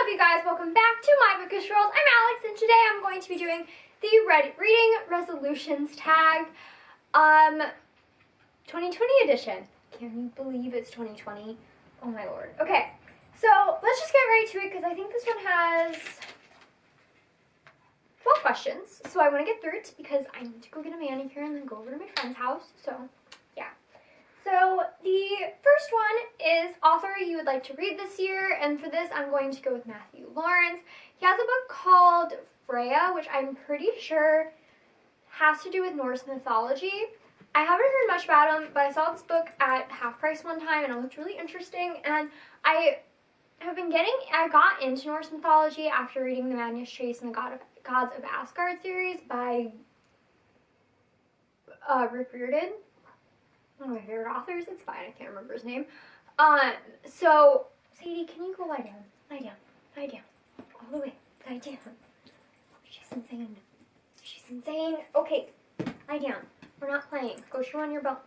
up, you guys? Welcome back to my bookish world. I'm Alex, and today I'm going to be doing the reading resolutions tag, 2020 edition. Can you believe it's 2020? Oh my lord. Okay, so let's just get right to it because I think this one has 12 questions. So I want to get through it because I need to go get a manicure and then go over to my friend's house. So yeah. So the first one is author you would like to read this year, and for this I'm going to go with Matthew Lawrence. He has a book called Freya, which I'm pretty sure has to do with Norse mythology. I haven't heard much about him, but I saw this book at half price one time and it looked really interesting, and I got into Norse mythology after reading the Magnus Chase and the Gods of Asgard series by Rick Riordan. One of my favorite authors. It's fine, I can't remember his name. So, Sadie, can you go lie down? Lie down. Lie down. All the way. Lie down. She's insane. She's insane. Okay, lie down. We're not playing. Go chew on your bone.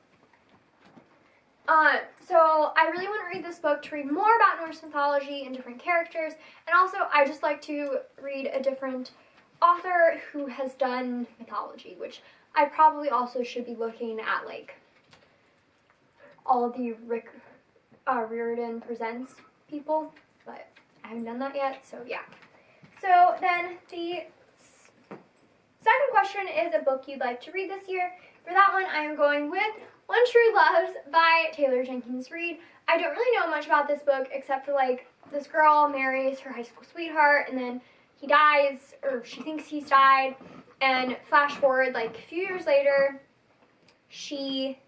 So I really want to read this book to read more about Norse mythology and different characters, and also I just like to read a different author who has done mythology, which I probably also should be looking at, like, all the Rick Riordan Presents people, but I haven't done that yet, so yeah. So then the second question is a book you'd like to read this year. For that one, I am going with One True Loves by Taylor Jenkins Reid. I don't really know much about this book except for, like, this girl marries her high school sweetheart and then he dies, or she thinks he's died, and flash forward like a few years later, she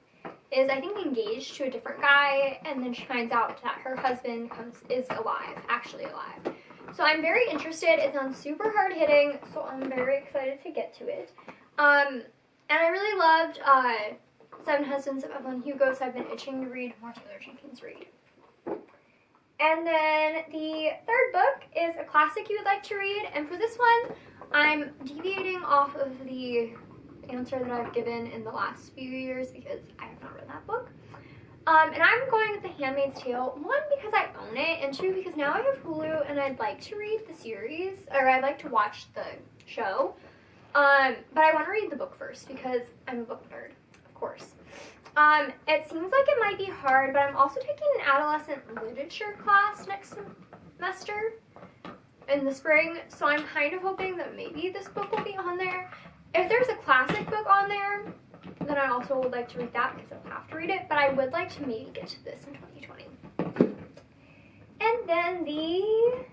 is, I think, engaged to a different guy, and then she finds out that her husband is alive, actually alive. So I'm very interested. It sounds super hard-hitting, so I'm very excited to get to it. And I really loved Seven Husbands of Evelyn Hugo, so I've been itching to read more Taylor Jenkins Reid. And then the third book is a classic you would like to read, and for this one, I'm deviating off of the answer that I've given in the last few years because I have not read that book. And I'm going with The Handmaid's Tale, one, because I own it, and two, because now I have Hulu and I'd like to read the series, or I'd like to watch the show. But I want to read the book first because I'm a book nerd, of course. It seems like it might be hard, but I'm also taking an adolescent literature class next semester in the spring, so I'm kind of hoping that maybe this book will be on there. If there's a classic book on there, then I also would like to read that because I don't have to read it, but I would like to maybe get to this in 2020. And then the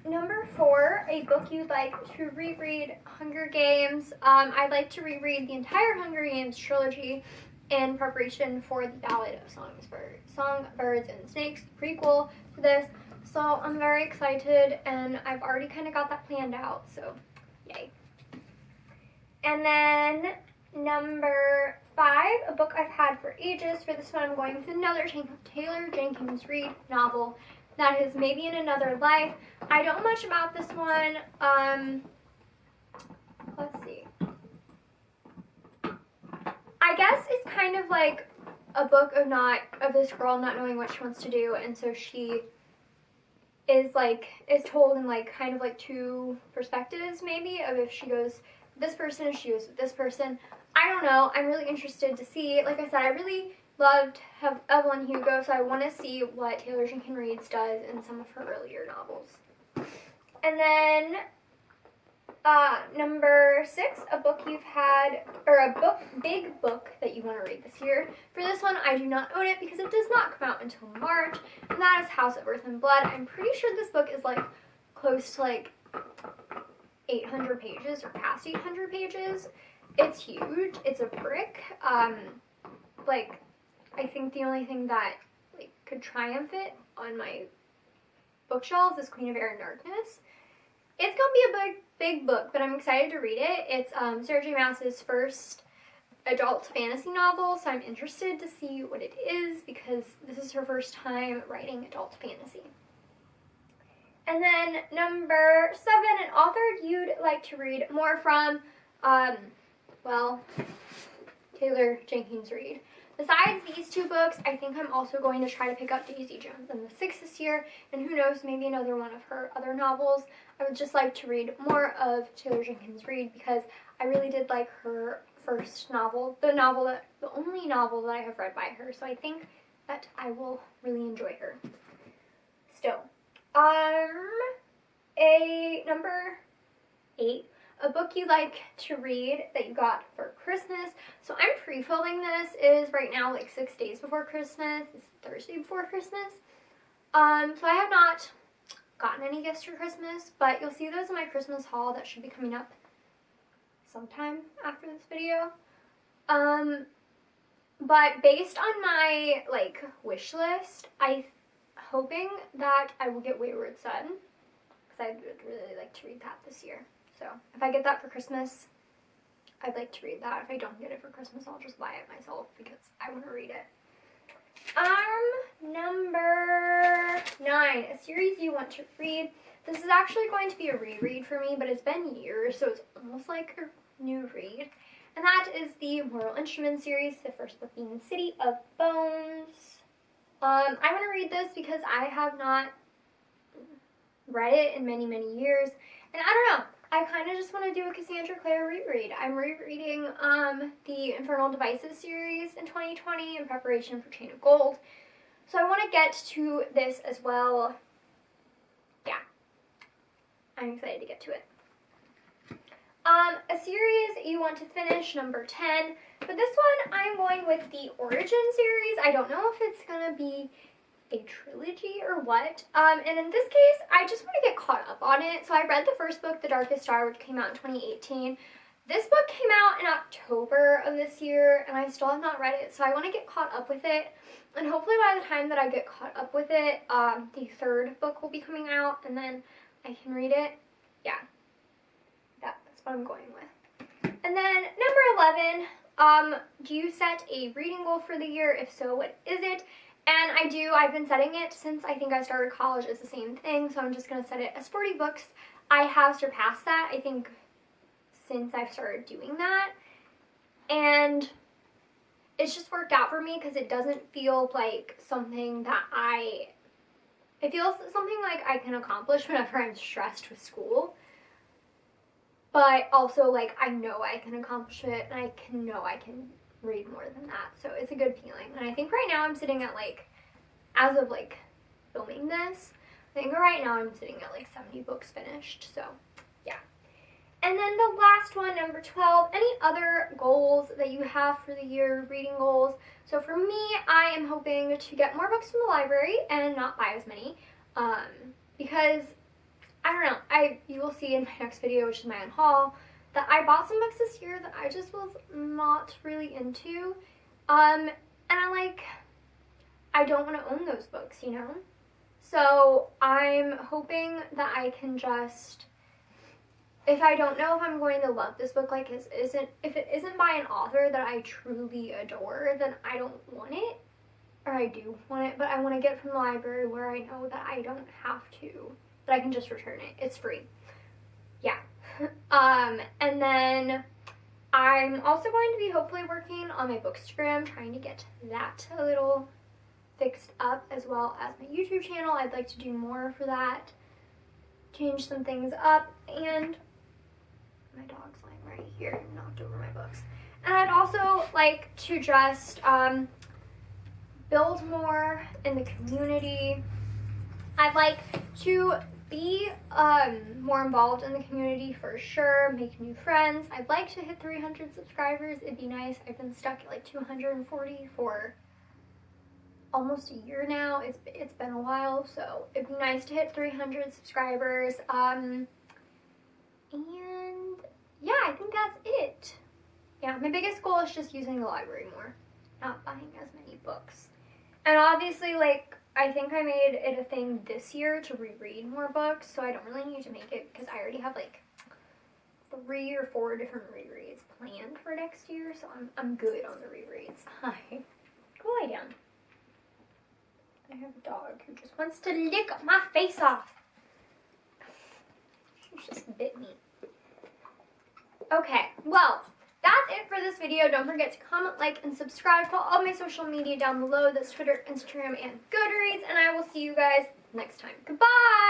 number 4, a book you'd like to reread, Hunger Games. I'd like to reread the entire Hunger Games trilogy in preparation for the Ballad of Songbirds and Snakes, the prequel to this. So I'm very excited, and I've already kind of got that planned out, so yay. And then number 5, a book I've had for ages. For this one, I'm going with another Taylor Jenkins Reid novel. That is Maybe in Another Life. I don't know much about this one. Let's see. I guess it's kind of like a book of this girl not knowing what she wants to do, and so she is told in like kind of like 2 perspectives maybe of if she goes with this person, if she goes with this person. I don't know. I'm really interested to see. Like I said, I really loved Evelyn Hugo, so I want to see what Taylor Jenkins Reid does in some of her earlier novels. And then number 6, a book you've had, or a big book that you want to read this year. For this one, I do not own it because it does not come out until March, and that is House of Earth and Blood. I'm pretty sure this book is like close to like 800 pages or past 800 pages. It's huge. It's a brick. Like, I think the only thing that like could triumph it on my bookshelves is Queen of Air and Darkness. It's gonna be a big book, but I'm excited to read it. It's Sarah J. Maas's first adult fantasy novel, so I'm interested to see what it is because this is her first time writing adult fantasy. And then number 7, an author you'd like to read more from, well, Taylor Jenkins Reid. Besides these two books, I think I'm also going to try to pick up Daisy Jones and the Six this year, and who knows, maybe another one of her other novels. I would just like to read more of Taylor Jenkins Reid because I really did like her first novel, the only novel that I have read by her, so I think that I will really enjoy her. Still. Number 8, a book you like to read that you got for Christmas. So I'm pre-filming this. It is right now like 6 days before Christmas. It's Thursday before Christmas. So I have not gotten any gifts for Christmas, but you'll see those in my Christmas haul that should be coming up sometime after this video. But based on my like wish list, I'm hoping that I will get Wayward Son, because I would really like to read that this year. So if I get that for Christmas, I'd like to read that. If I don't get it for Christmas, I'll just buy it myself because I want to read it. Number 9, a series you want to read. This is actually going to be a reread for me, but it's been years, so it's almost like a new read. And that is the Mortal Instruments series, the first book being City of Bones. I want to read this because I have not read it in many, many years. And I don't know, I kind of just want to do a Cassandra Clare reread. I'm rereading the Infernal Devices series in 2020 in preparation for Chain of Gold. So I want to get to this as well. Yeah, I'm excited to get to it. A series you want to finish, number 10. For this one, I'm going with the Origin series. I don't know if it's going to be a trilogy or what. And in this case, I just want to get caught up on it. So I read the first book, The Darkest Star, which came out in 2018. This book came out in October of this year, and I still have not read it. So I want to get caught up with it. And hopefully by the time that I get caught up with it, the third book will be coming out, and then I can read it. Yeah. That's what I'm going with. And then number 11, do you set a reading goal for the year? If so, what is it? And I do. I've been setting it since I think I started college. It's the same thing, so I'm just going to set it as 40 books. I have surpassed that, I think, since I've started doing that. And it's just worked out for me because it doesn't feel like something that it feels something like I can accomplish whenever I'm stressed with school. But also, like, I know I can accomplish it, and I know I can read more than that. So it's a good feeling. And I think right now I'm sitting at, like, as of, like, filming this, I think right now I'm sitting at, like, 70 books finished. So, yeah. And then the last one, number 12, any other goals that you have for the year, reading goals? So for me, I am hoping to get more books from the library and not buy as many, because I don't know, you will see in my next video, which is my own haul, that I bought some books this year that I just was not really into, and I don't want to own those books, you know? So I'm hoping that I can just, if I don't know if I'm going to love this book, like, if it isn't by an author that I truly adore, then I don't want it, or I do want it, but I want to get it from the library where I know that I don't have to, that I can just return it. It's free. Yeah. And then I'm also going to be hopefully working on my Bookstagram, trying to get that a little fixed up, as well as my YouTube channel. I'd like to do more for that, change some things up, and my dog's lying right here and knocked over my books. And I'd also like to just build more in the community. I'd like to be more involved in the community for sure, make new friends. I'd like to hit 300 subscribers. It'd be nice. I've been stuck at like 240 for almost a year now. It's been a while, so it'd be nice to hit 300 subscribers. And yeah, I think that's it. Yeah, my biggest goal is just using the library more, not buying as many books. And obviously, like, I think I made it a thing this year to reread more books, so I don't really need to make it because I already have like 3 or 4 different rereads planned for next year, so I'm good on the rereads. Hi. Go lie down. I have a dog who just wants to lick my face off. She just bit me. Okay, well, that's it for this video. Don't forget to comment, like, and subscribe. Follow all my social media down below. That's Twitter, Instagram, and Goodreads. And I will see you guys next time. Goodbye!